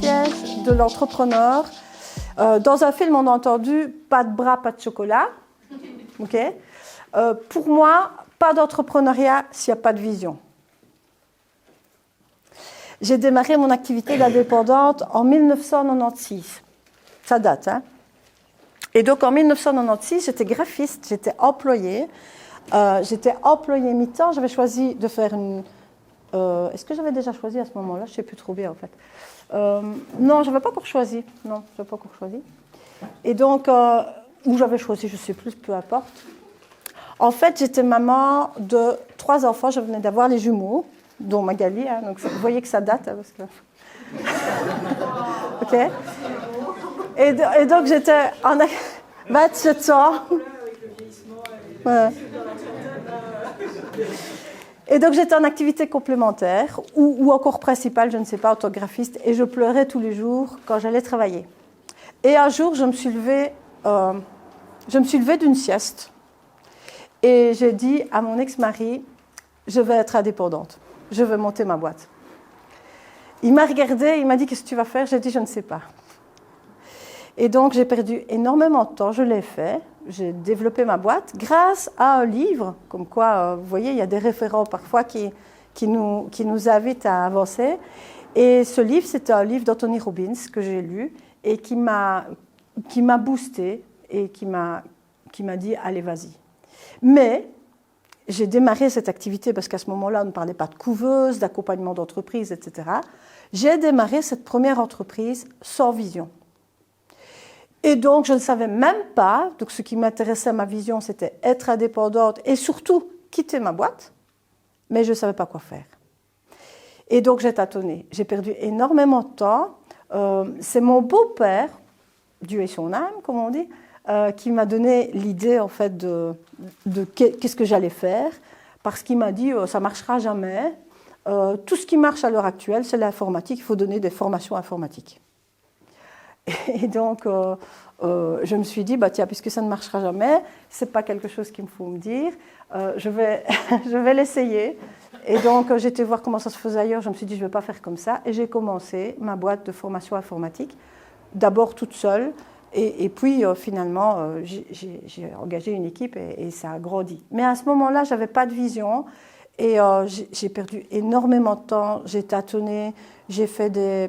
pièges de l'entrepreneur. Dans un film, on a entendu « pas de bras, pas de chocolat ». Okay. Pour moi, pas d'entrepreneuriat s'il n'y a pas de vision. J'ai démarré mon activité d'indépendante en 1996. Ça date, hein? Et donc, en 1996, j'étais graphiste, j'étais employée. J'étais employée mi-temps. J'avais choisi de faire une... est-ce que j'avais déjà choisi à ce moment-là? Je ne sais plus trop bien, en fait. Non, je n'avais pas encore choisi. Non, je n'avais pas encore choisi. Et donc, où j'avais choisi, je ne sais plus, peu importe. En fait, j'étais maman de 3 enfants. Je venais d'avoir les jumeaux, dont Magali. Hein, donc, vous voyez que ça date. Hein, parce que... OK. Et donc, j'étais en 27 ans. Ouais. Et donc, j'étais en activité complémentaire ou encore principale, je ne sais pas, orthographiste. Et je pleurais tous les jours quand j'allais travailler. Et un jour, je me suis levée d'une sieste. Et j'ai dit à mon ex-mari, je vais être indépendante. Je vais monter ma boîte. Il m'a regardée, il m'a dit, qu'est-ce que tu vas faire? J'ai dit, je ne sais pas. Et donc, j'ai perdu énormément de temps, je l'ai fait. J'ai développé ma boîte grâce à un livre, comme quoi, vous voyez, il y a des référents parfois qui nous invitent à avancer. Et ce livre, c'était un livre d'Anthony Robbins que j'ai lu et qui m'a boosté et qui m'a dit, allez, vas-y. Mais j'ai démarré cette activité parce qu'à ce moment-là, on ne parlait pas de couveuse, d'accompagnement d'entreprise, etc. J'ai démarré cette première entreprise sans vision. Et donc, je ne savais même pas, donc ce qui m'intéressait à ma vision, c'était être indépendante et surtout quitter ma boîte, mais je ne savais pas quoi faire. Et donc, j'ai tâtonné. J'ai perdu énormément de temps. C'est mon beau-père, Dieu ait son âme, comme on dit, qui m'a donné l'idée, en fait, de qu'est-ce que j'allais faire, parce qu'il m'a dit, ça ne marchera jamais. Tout ce qui marche à l'heure actuelle, c'est l'informatique. Il faut donner des formations informatiques. Et donc, je me suis dit, bah, tiens, puisque ça ne marchera jamais, ce n'est pas quelque chose qu'il me faut me dire, je vais l'essayer. Et donc, j'étais voir comment ça se faisait ailleurs, je me suis dit, je ne vais pas faire comme ça. Et j'ai commencé ma boîte de formation informatique, d'abord toute seule, et puis finalement, j'ai engagé une équipe et ça a grandi. Mais à ce moment-là, je n'avais pas de vision, et j'ai perdu énormément de temps, j'ai tâtonné, j'ai fait des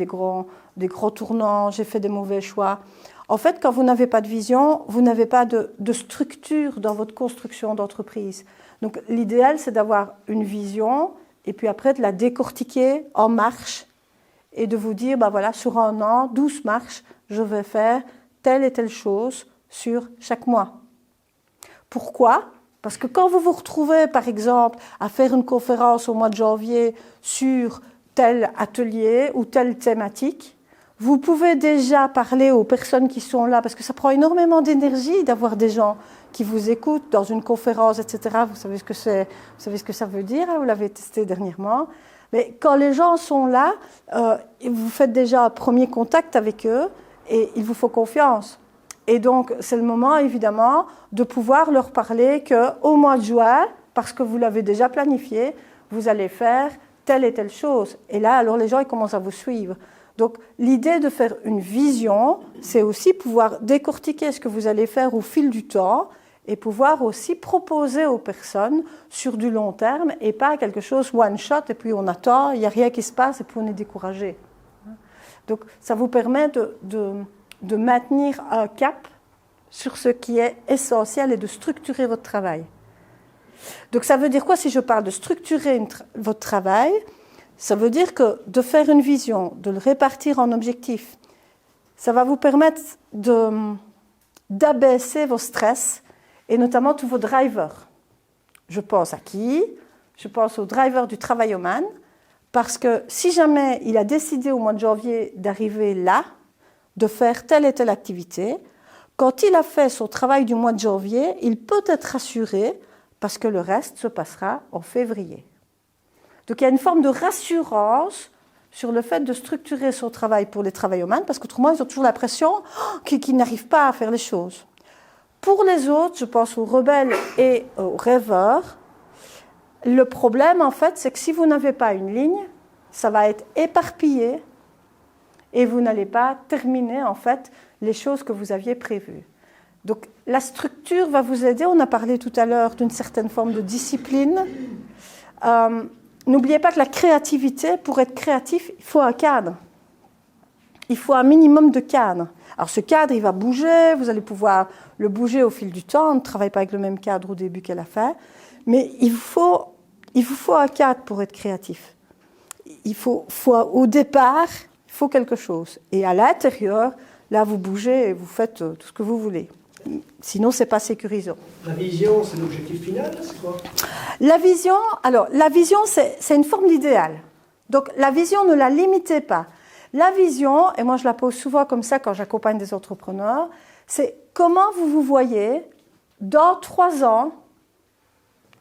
grands tournants, j'ai fait des mauvais choix. En fait, quand vous n'avez pas de vision, vous n'avez pas de structure dans votre construction d'entreprise. Donc, l'idéal, c'est d'avoir une vision et puis après de la décortiquer en marche et de vous dire, bah voilà, sur un an, 12 marches, je vais faire telle et telle chose sur chaque mois. Pourquoi ? Parce que quand vous vous retrouvez, par exemple, à faire une conférence au mois de janvier sur tel atelier ou telle thématique, vous pouvez déjà parler aux personnes qui sont là, parce que ça prend énormément d'énergie d'avoir des gens qui vous écoutent dans une conférence, etc. Vous savez ce que c'est, vous savez ce que ça veut dire, hein, vous l'avez testé dernièrement. Mais quand les gens sont là, vous faites déjà un premier contact avec eux et il vous faut confiance. Et donc, c'est le moment, évidemment, de pouvoir leur parler qu'au mois de juin, parce que vous l'avez déjà planifié, vous allez faire telle et telle chose. Et là, alors, les gens, ils commencent à vous suivre. Donc, l'idée de faire une vision, c'est aussi pouvoir décortiquer ce que vous allez faire au fil du temps et pouvoir aussi proposer aux personnes sur du long terme et pas quelque chose one shot et puis on attend, il n'y a rien qui se passe et puis on est découragé. Donc, ça vous permet de maintenir un cap sur ce qui est essentiel et de structurer votre travail. Donc, ça veut dire quoi si je parle de structurer votre travail ? Ça veut dire que de faire une vision, de le répartir en objectifs, ça va vous permettre d'abaisser vos stress et notamment tous vos drivers. Je pense à qui ? Je pense au driver du travailloman parce que si jamais il a décidé au mois de janvier d'arriver là, de faire telle et telle activité, quand il a fait son travail du mois de janvier, il peut être rassuré parce que le reste se passera en février. Donc il y a une forme de rassurance sur le fait de structurer son travail pour les travaillomanes, parce qu'autrement, ils ont toujours l'impression qu'ils n'arrivent pas à faire les choses. Pour les autres, je pense aux rebelles et aux rêveurs, le problème, en fait, c'est que si vous n'avez pas une ligne, ça va être éparpillé et vous n'allez pas terminer en fait les choses que vous aviez prévues. Donc la structure va vous aider. On a parlé tout à l'heure d'une certaine forme de discipline. N'oubliez pas que la créativité, pour être créatif, il faut un cadre. Il faut un minimum de cadre. Alors ce cadre, il va bouger, vous allez pouvoir le bouger au fil du temps. On ne travaille pas avec le même cadre au début qu'à la fin. Mais il vous faut un cadre pour être créatif. Au départ, il faut quelque chose. Et à l'intérieur, là, vous bougez et vous faites tout ce que vous voulez. Sinon, ce n'est pas sécurisant. La vision, c'est l'objectif final, c'est quoi? La vision, c'est une forme d'idéal. Donc, la vision, ne la limitez pas. La vision, et moi je la pose souvent comme ça quand j'accompagne des entrepreneurs, c'est comment vous vous voyez dans 3 ans,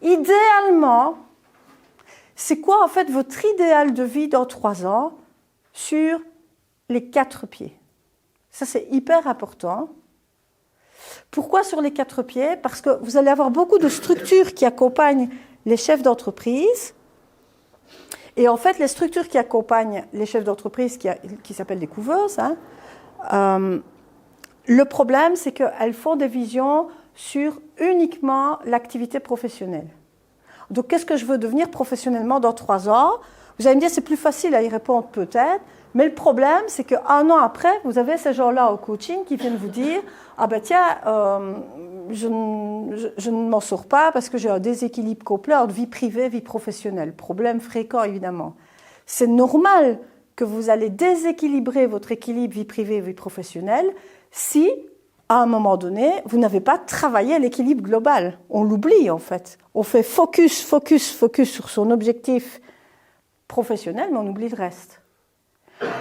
idéalement, c'est quoi en fait votre idéal de vie dans 3 ans sur les 4 pieds. Ça c'est hyper important. Pourquoi sur les 4 pieds? Parce que vous allez avoir beaucoup de structures qui accompagnent les chefs d'entreprise. Et en fait, les structures qui accompagnent les chefs d'entreprise, qui s'appellent des couveuses, le problème, c'est qu'elles font des visions sur uniquement l'activité professionnelle. Donc, qu'est-ce que je veux devenir professionnellement dans 3 ans? Vous allez me dire, c'est plus facile à y répondre peut-être, mais le problème, c'est qu'1 an après, vous avez ces gens-là au coaching qui viennent vous dire « Ah ben tiens, je ne m'en sors pas parce que j'ai un déséquilibre complet entre vie privée et vie professionnelle. » Problème fréquent, évidemment. C'est normal que vous allez déséquilibrer votre équilibre vie privée et vie professionnelle si, à un moment donné, vous n'avez pas travaillé l'équilibre global. On l'oublie, en fait. On fait focus sur son objectif professionnel, mais on oublie le reste.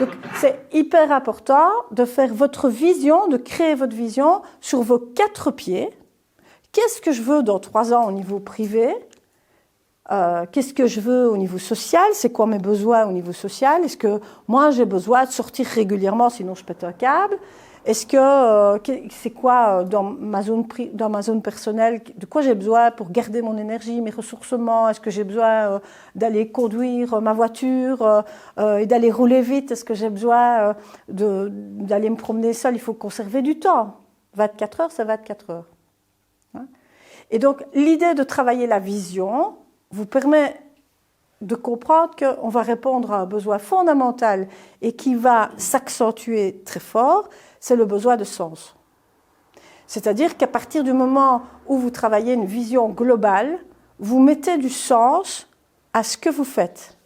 Donc, c'est hyper important de faire votre vision, de créer votre vision sur vos 4 pieds. Qu'est-ce que je veux dans 3 ans au niveau privé? Qu'est-ce que je veux au niveau social? C'est quoi mes besoins au niveau social? Est-ce que moi, j'ai besoin de sortir régulièrement, sinon je pète un câble? Est-ce que c'est quoi dans ma zone personnelle, de quoi j'ai besoin pour garder mon énergie, mes ressourcements? Est-ce que j'ai besoin d'aller conduire ma voiture et d'aller rouler vite? Est-ce que j'ai besoin d'aller me promener seule? Il faut conserver du temps. 24 heures, c'est 24 heures. Et donc, l'idée de travailler la vision vous permet de comprendre qu'on va répondre à un besoin fondamental et qui va s'accentuer très fort, c'est le besoin de sens. C'est-à-dire qu'à partir du moment où vous travaillez une vision globale, vous mettez du sens à ce que vous faites.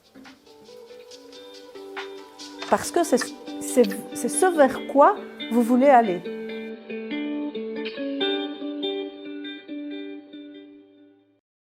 Parce que c'est ce vers quoi vous voulez aller.